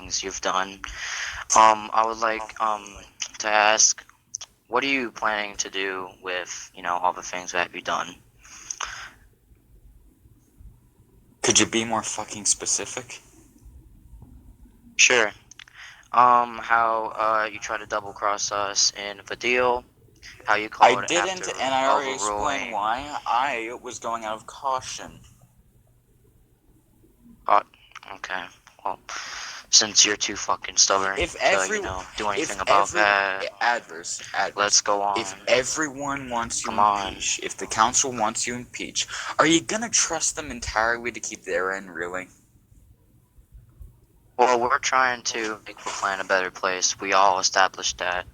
things you've done. I would like to ask, what are you planning to do with all the things that you've done? Could you be more fucking specific? Sure. How you try to double cross us in the deal? How you I called didn't, after and I already explained overruling? why. I was going out of caution. Okay. Well, since you're too fucking stubborn If to do anything about that, adverse, let's go on. if everyone wants you Come on. impeached, if the council wants you impeached, are you gonna trust them entirely to keep their end, really? Well, we're trying to make the plan a better place. We all established that.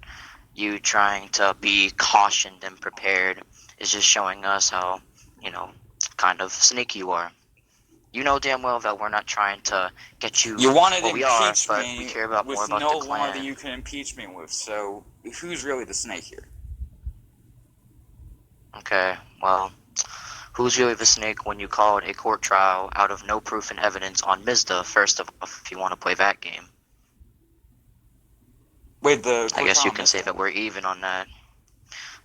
You trying to be cautioned and prepared is just showing us how, kind of sneaky you are. You know damn well that we're not trying to get you. You wanted to Well, we are, impeach but we me care about more with about no the law that clan. you can impeach me with, so who's really the snake here? Okay, well, who's really the snake when you called a court trial out of no proof and evidence on Mizda, first of all, if you want to play that game? Wait, the I guess you can missed say it. that we're even on that.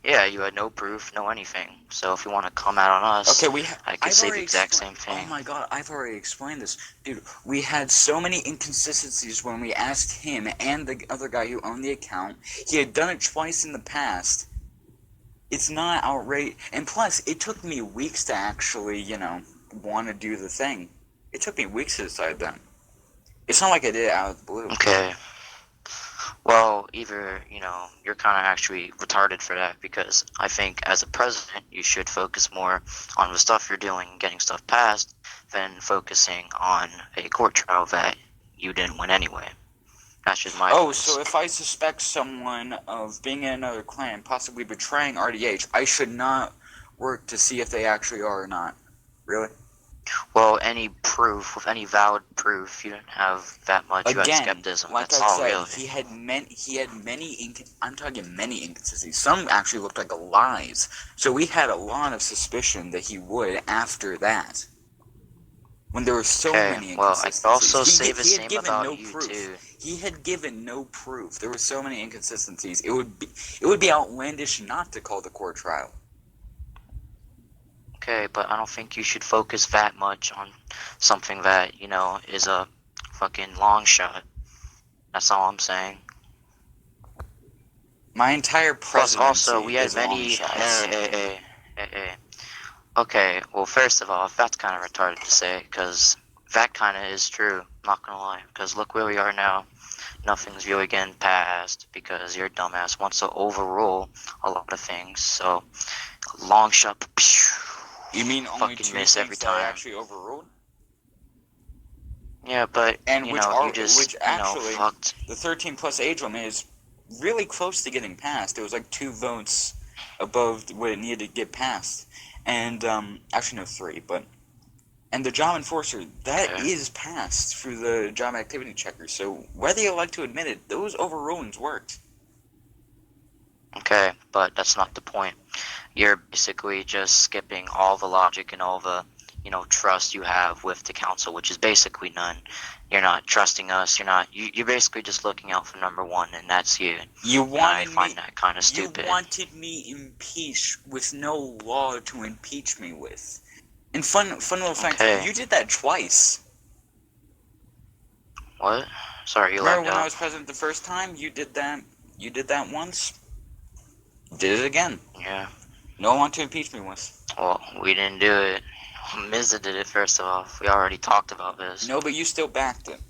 Yeah, you had no proof, no anything. So if you want to come out on us, Okay, I could say the exact same thing. Oh my god, I've already explained this. Dude, we had so many inconsistencies when we asked him and the other guy who owned the account. He had done it twice in the past. It's not outrageous. And plus, it took me weeks to actually, want to do the thing. It took me weeks to decide that. It's not like I did it out of the blue. Okay. Well, either, you're kind of actually retarded for that, because I think as a president, you should focus more on the stuff you're doing and getting stuff passed than focusing on a court trial that you didn't win anyway. That's just my advice. So if I suspect someone of being in another clan, possibly betraying RDH, I should not work to see if they actually are or not. Really? Well, any proof, with any valid proof, you didn't have that much. You had skepticism. Like That's I all, said, really. I'm talking many inconsistencies. Some actually looked like lies. So we had a lot of suspicion that he would after that. When there were so many inconsistencies. Well, I could also say the same about no you proof. too. He had given no proof. There were so many inconsistencies. It would be outlandish not to call the court trial. Okay, but I don't think you should focus that much on something that, is a fucking long shot. That's all I'm saying. My entire presidency Plus, also, we had is long many. shots. Okay, well, first of all, that's kind of retarded to say, because that kind of is true. Not gonna lie, because look where we are now. Nothing's really getting passed because your dumbass wants to overrule a lot of things. So, long shot. You mean only fucking two miss things every that I time. actually overruled? Yeah, but And you which actually, fucked. the 13 plus age limit is really close to getting passed. It was like 2 votes above what it needed to get passed. And, actually no, 3, but... And the job enforcer, that is passed through the job activity checker, so whether you like to admit it, those overrulings worked. Okay, but that's not the point. You're basically just skipping all the logic and all the, trust you have with the council, which is basically none. You're not trusting us. You're basically just looking out for number one, and that's you. I find that kind of stupid. You wanted me impeached with no law to impeach me with. And fun little fact, you did that twice. What? Sorry, you remember when I was president the first time? You did that once. Did it again. Yeah. No one to impeach me with. Well, we didn't do it. Mizda did it first off. We already talked about this. No, but you still backed it.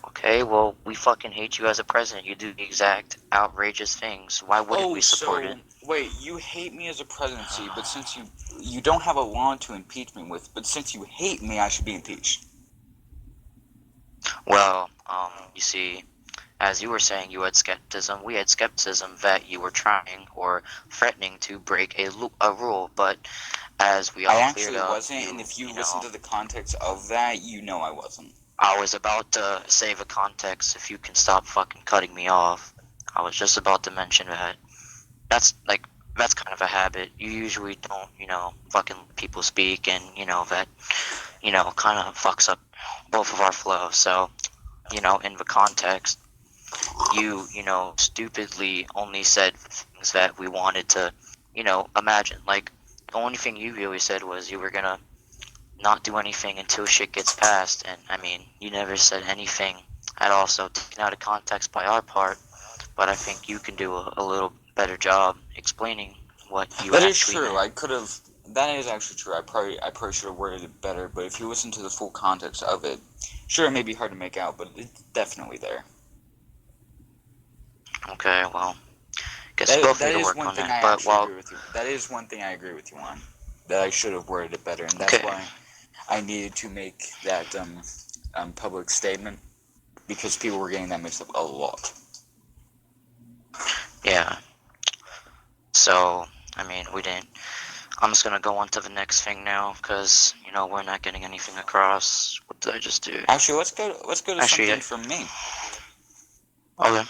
Okay, well, we fucking hate you as a president. You do the exact outrageous things. Why wouldn't we support it? Wait, you hate me as a presidency, but since you don't have a law to impeach me with, but since you hate me, I should be impeached. Well, you see, as you were saying, you had skepticism. We had skepticism that you were trying or threatening to break a rule, but as we all cleared up, I actually wasn't, and if you listen to the context of that, you know I wasn't. I was about to say the context, if you can stop fucking cutting me off. I was just about to mention that. That's kind of a habit. You usually don't, fucking let people speak, and, that, kind of fucks up both of our flow. So, in the context, you stupidly only said things that we wanted to, imagine. Like, the only thing you really said was you were gonna not do anything until shit gets passed, and I mean, you never said anything at all. So, taken out of context by our part, but I think you can do a little better job explaining what you That is actually true. meant. I could have. That is actually true. I probably should have worded it better. But if you listen to the full context of it, sure, it may be hard to make out, but it's definitely there. Okay, well, guess we That both that need to is work one on thing that. I But actually while agree with you. That is one thing I agree with you on. That I should have worded it better, and that's okay, why I needed to make that public statement because people were getting that mixed up a lot. yeah. So I mean, we didn't. I'm just gonna go on to the next thing now, because we're not getting anything across. What did I just do? Actually, let's go to Actually, something from me. okay,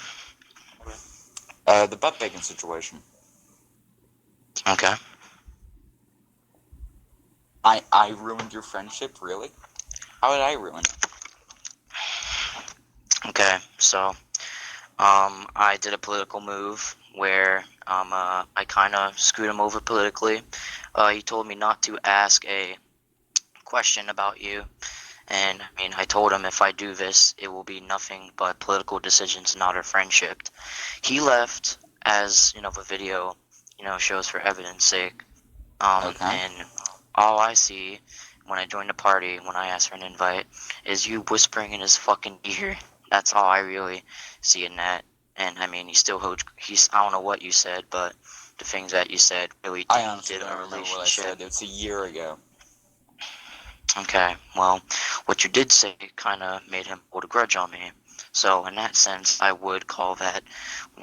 The butt bacon situation. okay, I ruined your friendship, really? How did I ruin it? okay. So, I did a political move where I kind of screwed him over politically. He told me not to ask a question about you, and I mean, I told him if I do this, it will be nothing but political decisions, not our friendship. He left, as the video shows for evidence sake. Okay. And all I see when I join the party, when I ask for an invite, is you whispering in his fucking ear. That's all I really see in that. And I mean, he still holds. I don't know what you said, but the things that you said really I honestly tainted don't our remember what I relationship. said. It's a year ago. Okay, well, what you did say kind of made him hold a grudge on me. So in that sense, I would call that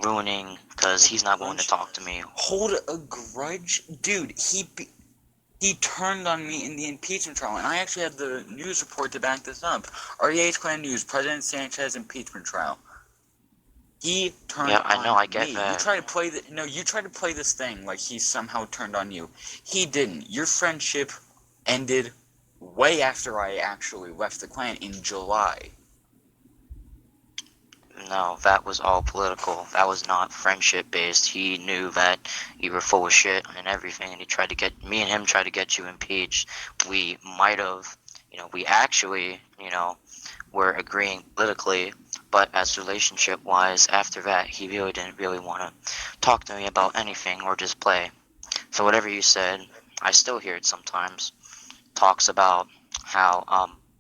ruining, because he's not willing to talk to me. Hold a grudge? Dude, he turned on me in the impeachment trial, and I actually had the news report to back this up. REH Clan News, President Sanchez impeachment trial. He turned Yeah, I know, on I get me. that. You try to play this thing like he somehow turned on you. He didn't. Your friendship ended way after I actually left the clan in July. No, that was all political. That was not friendship based. He knew that you were full of shit and everything, and he tried to get me and him tried to get you impeached. We might have, we actually, were agreeing politically, but as relationship wise, after that, he really didn't really want to talk to me about anything or just play. So whatever you said, I still hear it sometimes. Talks about how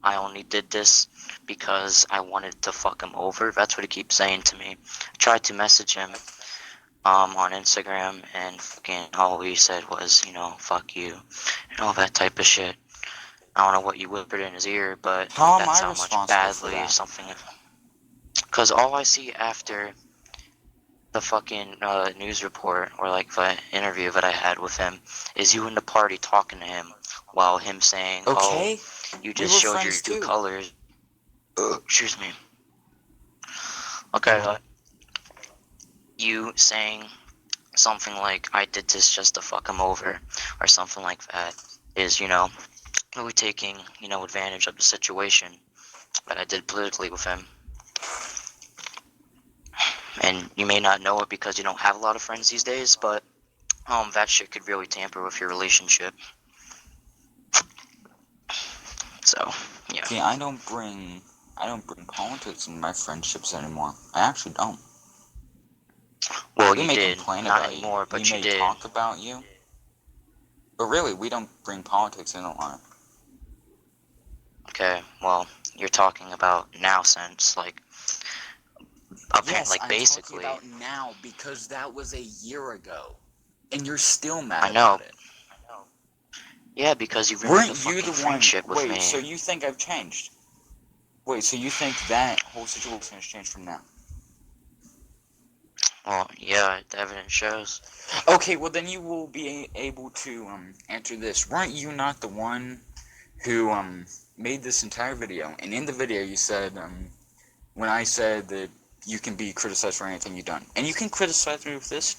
I only did this because I wanted to fuck him over. That's what he keeps saying to me. I tried to message him on Instagram, and fucking all he said was, fuck you, and all that type of shit. I don't know what you whispered in his ear, but How am that's I how much responsible for badly that? something. Because all I see after the fucking news report or like the interview that I had with him is you in the party talking to him while him saying, "Oh, Okay? you We just were showed your friends true too. colors." Excuse me. Okay, you saying something like, "I did this just to fuck him over," or something like that, is really taking advantage of the situation that I did politically with him. And you may not know it because you don't have a lot of friends these days, but that shit could really tamper with your relationship. So, yeah. See, I don't bring politics in my friendships anymore. I actually don't. Well, We you may did. complain Not about you. anymore, We but you may did. talk about you. But really, we don't bring politics in a lot. Okay, well, you're talking about now sense, like, Yes, like I'm basically. talking about now because that was a year ago. And you're still mad I know. about it. Yeah, because you ruined the Weren't you fucking the one? friendship with Wait, me. so you think I've changed? Wait, so you think that whole situation has changed from now? Well, yeah, the evidence shows. Okay, well then you will be able to answer this. Weren't you not the one who made this entire video? And in the video you said when I said that you can be criticized for anything you've done, and you can criticize me with this,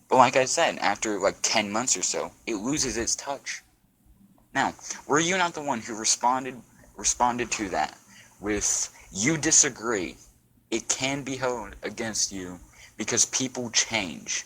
but like I said, after like 10 months or so, it loses its touch. Now, were you not the one who responded responded to that with, "You disagree. It can be held against you because people change.